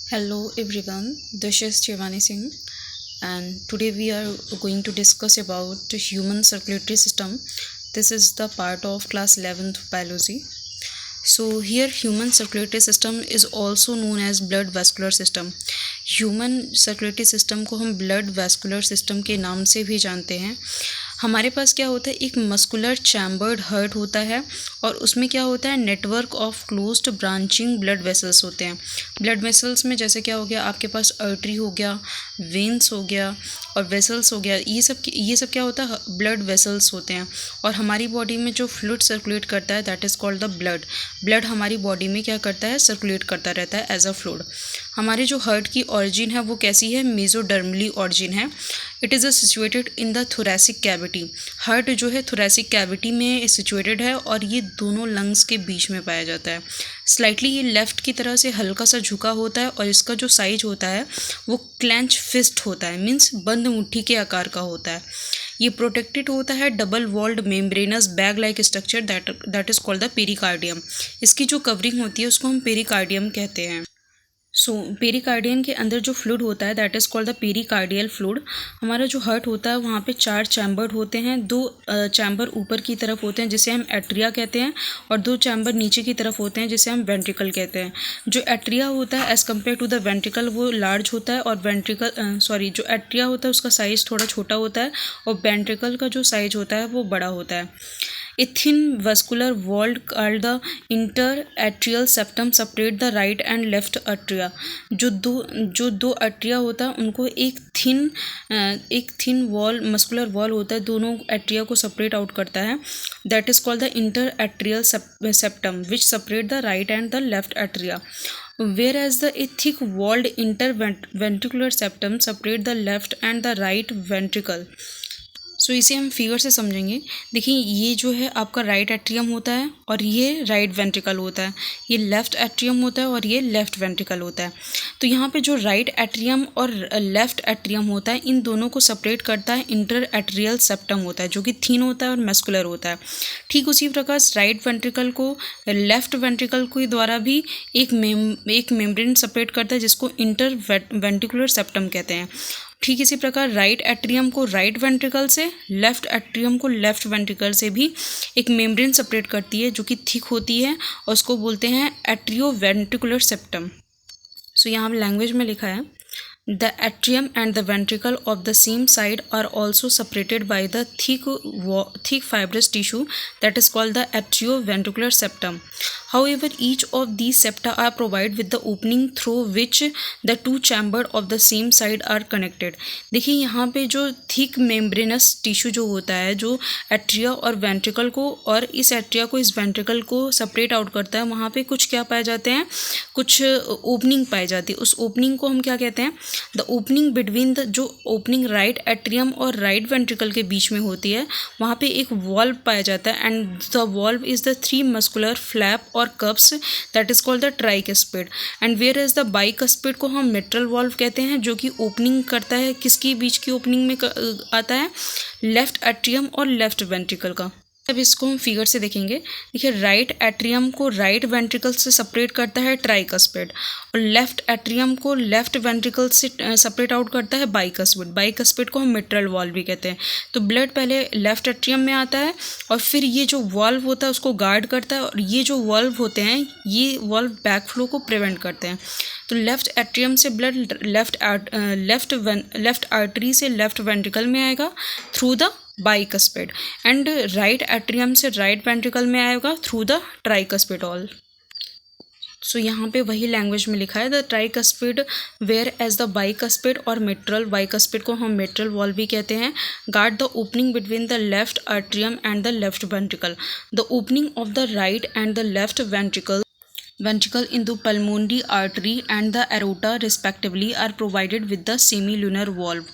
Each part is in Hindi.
Hello everyone, this is Shivani Singh and today we are going to discuss about the human circulatory system. This is the part of class 11th biology. So here human circulatory system is also known as blood vascular system. Human circulatory system को हम ब्लड वैस्कुलर सिस्टम के नाम से भी जानते हैं। हमारे पास क्या होता है, एक मस्कुलर चैम्बर्ड हार्ट होता है और उसमें क्या होता है, network of closed branching blood vessels होते हैं। ब्लड वेसल्स में जैसे क्या हो गया, आपके पास आर्टरी हो गया, वेन्स हो गया और वेसल्स हो गया, ये सब क्या होता है, ब्लड वेसल्स होते हैं। और हमारी बॉडी में जो फ्लूइड सर्कुलेट करता है that is called the blood हमारी बॉडी में क्या करता है, सर्कुलेट करता रहता है एज अ फ्लूइड। हमारे जो हार्ट की ऑरिजिन है वो कैसी है, मेसोडर्मली ऑरिजिन है। It is situated in the thoracic cavity. Heart जो है थोरैसिक कैविटी में सिचुएटेड है और ये दोनों लंग्स के बीच में पाया जाता है। स्लाइटली ये लेफ़्ट की तरह से हल्का सा झुका होता है और इसका जो साइज होता है वो क्लेंच फिस्ट होता है, मीन्स बंद मुट्ठी के आकार का होता है। ये प्रोटेक्टेड होता है double walled membranous bag like structure that is called the pericardium. इसकी जो कवरिंग होती है उसको हम पेरिकार्डियम कहते हैं। सो पेरिकार्डियम के अंदर जो फ्लूइड होता है that is called the pericardial fluid. हमारा जो हार्ट होता है वहाँ पे 4 चैम्बर होते हैं। 2 चैम्बर ऊपर की तरफ होते हैं जिसे हम एट्रिया कहते हैं और 2 चैम्बर नीचे की तरफ होते हैं जिसे हम वेंट्रिकल कहते हैं। जो एट्रिया होता है as compare to the ventricle वो लार्ज होता है और जो एट्रिया होता है उसका साइज़ थोड़ा छोटा होता है और वेंट्रिकल का जो साइज होता है वो बड़ा होता है। A thin vascular wall called the interatrial septum separate the right and left atria। जो दो अट्रिया होता है उनको एक थिन वॉल, मस्कुलर वॉल होता है, दोनों एट्रिया को सेपरेट आउट करता है। That is called the interatrial septum which separate the right and the left atria. whereas the a thick walled interventricular septum separate the left and the right ventricle। सो इसे हम फिगर से समझेंगे। देखिए ये जो है आपका राइट एट्रियम होता है और ये राइट वेंट्रिकल होता है, ये लेफ़्ट एट्रियम होता है और ये लेफ़्ट वेंट्रिकल होता है। तो यहाँ पे जो राइट एट्रियम और लेफ़्ट एट्रियम होता है इन दोनों को सेपरेट करता है इंटर एट्रियल सेप्टम होता है जो कि थिन होता है और मस्कुलर होता है। ठीक उसी प्रकार राइट वेंट्रिकल को लेफ़्ट वेंट्रिकल के द्वारा भी एक मेम्ब्रेन सेपरेट करता है जिसको इंटर वेंट्रिकुलर सेप्टम कहते हैं। ठीक इसी प्रकार राइट एट्रियम को राइट वेंट्रिकल से, लेफ्ट एट्रियम को लेफ्ट वेंट्रिकल से भी एक मेम्ब्रेन सेपरेट करती है जो कि थिक होती है और उसको बोलते हैं एट्रियो वेंट्रिकुलर सेप्टम। सो यहाँ लैंग्वेज में लिखा है The atrium and the ventricle of the same side are also separated by the thick fibrous tissue that is called the atrioventricular septum. However, each of these septa are provided with the opening through which the 2 chambers of the same side are connected। देखिए यहाँ पे जो थिक मेम्ब्रेनस टिश्यू जो होता है जो एट्रिया और वेंट्रिकल को और इस एट्रिया को इस वेंट्रिकल को सेपरेट आउट करता है, वहाँ पे कुछ क्या पाए जाते हैं, कुछ ओपनिंग पाई जाती है। उस ओपनिंग को हम क्या कहते हैं, द ओपनिंग बिटवीन द, जो ओपनिंग राइट एट्रियम और राइट वेंट्रिकल के बीच में होती है वहाँ पे एक वॉल्व पाया जाता है and the valve is the 3 muscular flap or cusps that is called the tricuspid. And whereas the bicuspid को हम मिट्रल वॉल्व कहते हैं जो कि ओपनिंग करता है, किसकी बीच की ओपनिंग में आता है, लेफ्ट एट्रियम और लेफ्ट वेंट्रिकल का। अब इसको हम फिगर से देखेंगे। देखिए राइट एट्रियम को राइट वेंट्रिकल से सेपरेट करता है ट्राइकस्पिड और लेफ्ट एट्रियम को लेफ्ट वेंट्रिकल से सेपरेट आउट करता है बाइकस्पिड। बाइकस्पिड को हम मिट्रल वॉल्व भी कहते हैं। तो ब्लड पहले लेफ्ट एट्रियम में आता है और फिर ये जो वॉल्व होता है उसको गार्ड करता है और ये जो वॉल्व होते हैं ये वॉल्व बैक फ्लो को प्रिवेंट करते हैं। तो लेफ्ट एट्रियम से ब्लड लेफ्ट आर्टरी से लेफ्ट वेंट्रिकल में आएगा through the bicuspid and right atrium से राइट वेंट्रिकल में आएगा through the tricuspid all. So यहाँ पे वही लैंग्वेज में लिखा है the tricuspid whereas the bicuspid और मिट्रल, बाइकस्पिड को हम मिट्रल वॉल भी कहते हैं, guard the opening between the left atrium and the left ventricle. The opening of the right and the left ventricle into pulmonary artery and the aorta respectively are provided with the semilunar valve।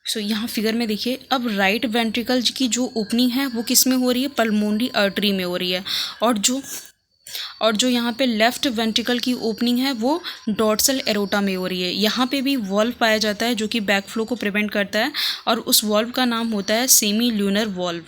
सो यहाँ फिगर में देखिए, अब राइट वेंट्रिकल की जो ओपनिंग है वो किस में हो रही है, पल्मोनरी आर्टरी में हो रही है और जो यहाँ पे लेफ्ट वेंट्रिकल की ओपनिंग है वो डॉर्सल एरोटा में हो रही है। यहाँ पे भी वॉल्व पाया जाता है जो कि बैक फ्लो को प्रिवेंट करता है और उस वॉल्व का नाम होता है सेमी ल्यूनर वॉल्व।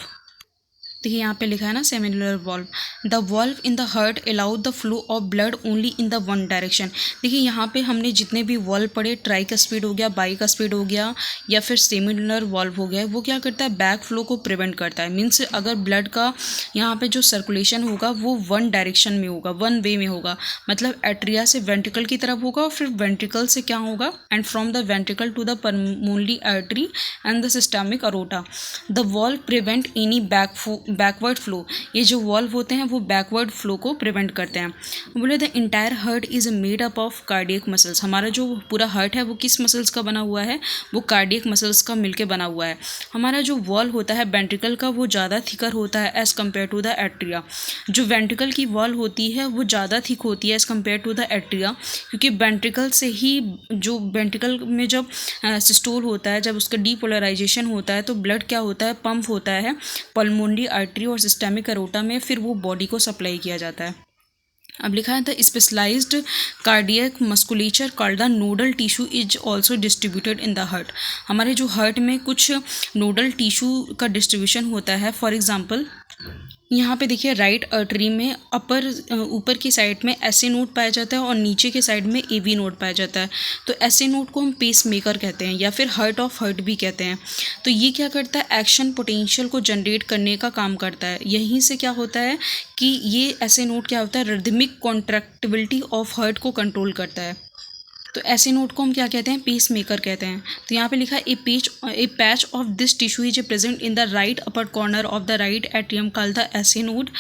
देखिए यहाँ पे लिखा है ना semilunar valve, the valve in the heart allow the flow of blood only in the one direction. देखिए यहाँ पे हमने जितने भी वॉल्व पढ़े, ट्राइकस्पिड हो गया, बाइकस्पिड हो गया या फिर सेमिनुलर वॉल्व हो गया, वो क्या करता है, बैक फ्लो को प्रिवेंट करता है। मीन्स अगर ब्लड का यहाँ पे जो सर्कुलेशन होगा वो वन डायरेक्शन में होगा, वन वे में होगा, मतलब एट्रिया से वेंट्रिकल की तरफ होगा और फिर वेंट्रिकल से क्या होगा, and from the ventricle to the pulmonary artery and the systemic aorta. The valve prevent any backward flow. ये जो वॉल्व होते हैं वो बैकवर्ड फ्लो को प्रिवेंट करते हैं। बोले the entire heart is made up of cardiac muscles. हमारा जो पूरा हार्ट है वो किस मसल्स का बना हुआ है, वो कार्डियक मसल्स का मिलके बना हुआ है। हमारा जो वॉल होता है वेंट्रिकल का वो ज़्यादा थिकर होता है as compare to the atria. जो वेंट्रिकल की वॉल होती है वो ज़्यादा थिक होती है as compare to the atria, क्योंकि वेंट्रिकल से ही, जो वेंट्रिकल में जब सिस्टोल होता है, जब उसका डीपोलराइजेशन होता है तो ब्लड क्या होता है, पंप होता है पल्मोनरी आर्टरी और सिस्टमिक अरोटा में, फिर वो बॉडी को सप्लाई किया जाता है। अब लिखा है the specialised cardiac musculature called the nodal tissue is also distributed in the heart. हमारे जो हार्ट में कुछ नोडल टिश्यू का डिस्ट्रीब्यूशन होता है। फॉर एग्जांपल यहाँ पे देखिए राइट आर्टरी में ऊपर की साइड में एसए नोड पाया जाता है और नीचे के साइड में एवी नोड पाया जाता है। तो एसए नोड को हम पेस मेकर कहते हैं या फिर हार्ट ऑफ हार्ट भी कहते हैं। तो ये क्या करता है, एक्शन पोटेंशियल को जनरेट करने का काम करता है। यहीं से क्या होता है कि ये एसए नोड क्या होता है, रिदमिक कॉन्ट्रैक्टिबिलिटी ऑफ हार्ट को कंट्रोल करता है। तो ऐसे नोड को हम क्या कहते हैं, पेस मेकर कहते हैं। तो यहाँ पे लिखा है a patch of this tissue is present in the right upper corner of the right atrium called the SA node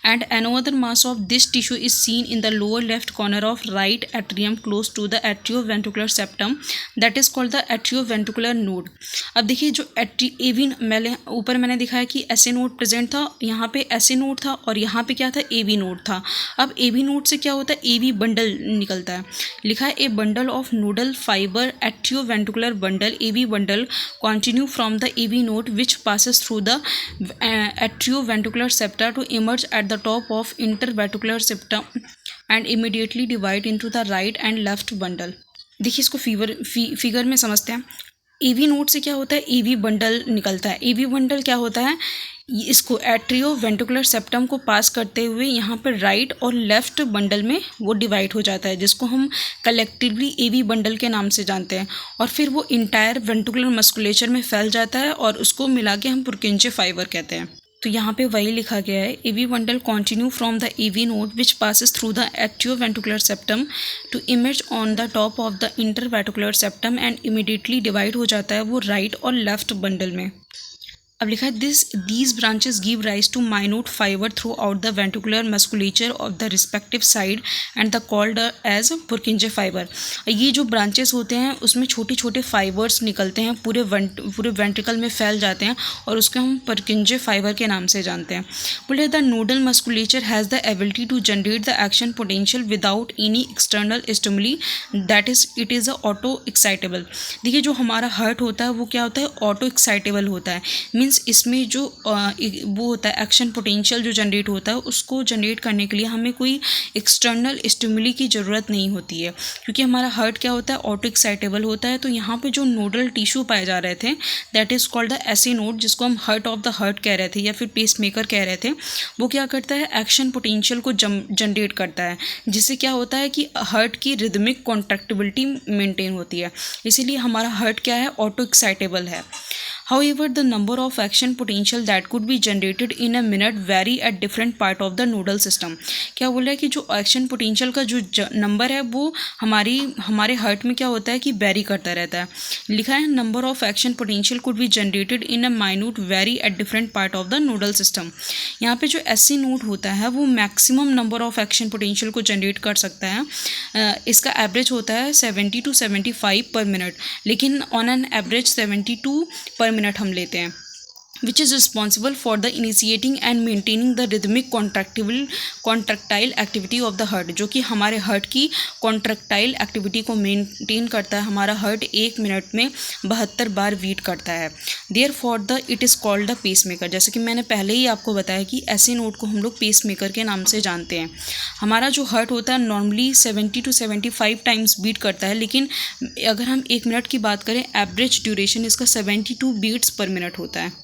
and another mass of this tissue is seen in the lower left corner of right atrium close to the atrioventricular septum that is called the atrioventricular node. अब देखिए जो ऊपर मैंने दिखाया कि एसे नोड प्रेजेंट था, यहाँ पे एसे नोड था और यहाँ पे क्या था, एवी नोड था। अब एवी नोड से क्या होता है, एवी बंडल निकलता है। लिखा है ए bundle of nodal fiber atrioventricular bundle AV bundle continue from the AV node which passes through the atrioventricular septa to emerge at the top of interventricular septum and immediately divide into the right and left bundle। देखिए इसको फिगर में समझते हैं। एवी नोड से क्या होता है, एवी बंडल निकलता है। एवी बंडल क्या होता है, इसको एट्रियोवेंट्रिकुलर सेप्टम को पास करते हुए यहाँ पर राइट और लेफ्ट बंडल में वो डिवाइड हो जाता है, जिसको हम कलेक्टिवली एवी बंडल के नाम से जानते हैं। और फिर वो इंटायर वेंट्रिकुलर मस्कुलेचर में फैल जाता है और उसको मिला के हम पुरकिंजे फाइबर कहते हैं। तो यहाँ पे वही लिखा गया है, AV bundle continue from the AV node which passes through the atrioventricular septum to emerge on the top of the interventricular septum and immediately divide हो जाता है वो राइट और लेफ्ट बंडल में। अब लिखा है these branches give rise to minute fibre throughout the ventricular musculature of the respective side and the called as Purkinje fibre. ये जो ब्रांचेस होते हैं उसमें छोटे छोटे फाइबर्स निकलते हैं, पूरे वेंट्रिकल में फैल जाते हैं और उसको हम पुरकिंजे फाइबर के नाम से जानते हैं। बोले the nodal musculature has the ability to generate the action potential without any external stimuli, that is it is auto excitable. देखिए जो हमारा हार्ट होता है वो क्या होता है, ऑटो एक्साइटेबल होता है। मीन्स इसमें जो वो होता है एक्शन पोटेंशियल जो जनरेट होता है, उसको जनरेट करने के लिए हमें कोई एक्सटर्नल स्टिमुली की ज़रूरत नहीं होती है, क्योंकि हमारा हार्ट क्या होता है, ऑटो एक्साइटेबल होता है। तो यहाँ पे जो नोडल टिश्यू पाए जा रहे थे that is called the SA node, जिसको हम हार्ट ऑफ द हार्ट कह रहे थे या फिर पेस मेकर कह रहे थे, वो क्या करता है, एक्शन पोटेंशियल को जनरेट करता है, जिससे क्या होता है कि हार्ट की रिदमिक कॉन्ट्रैक्टिबिलिटी मेंटेन होती है। इसीलिए हमारा हार्ट क्या है, ऑटो एक्साइटेबल है। However, the number of action potential that could be generated in a minute vary at different part of the nodal system। क्या बोल रहा है कि जो एक्शन पोटेंशियल का जो नंबर है वो हमारे हार्ट में क्या होता है कि वेरी करता रहता है। लिखा है number of action potential could be generated in a minute very at different part of the nodal system. यहाँ पे जो एससी नोड होता है वो maximum number of action potential को जनरेट कर सकता है। इसका एवरेज होता है 70 to 75 पर मिनट, लेकिन ऑन एन एवरेज 72 पर मिनट हम लेते हैं। which is responsible for the initiating and maintaining the rhythmic contractile activity of the heart, जो कि हमारे हार्ट की कॉन्ट्रैक्टाइल एक्टिविटी को मेंटेन करता है। हमारा हार्ट 1 मिनट में 72 बार बीट करता है। Therefore the it is called the pacemaker. जैसे कि मैंने पहले ही आपको बताया कि ऐसे नोड को हम लोग पेस मेकर के नाम से जानते हैं। हमारा जो हार्ट होता है नॉर्मली 70 to 75 टाइम्स बीट करता है, लेकिन अगर हम 1 मिनट की बात करें एवरेज ड्यूरेशन इसका 72 बीट्स पर मिनट होता है।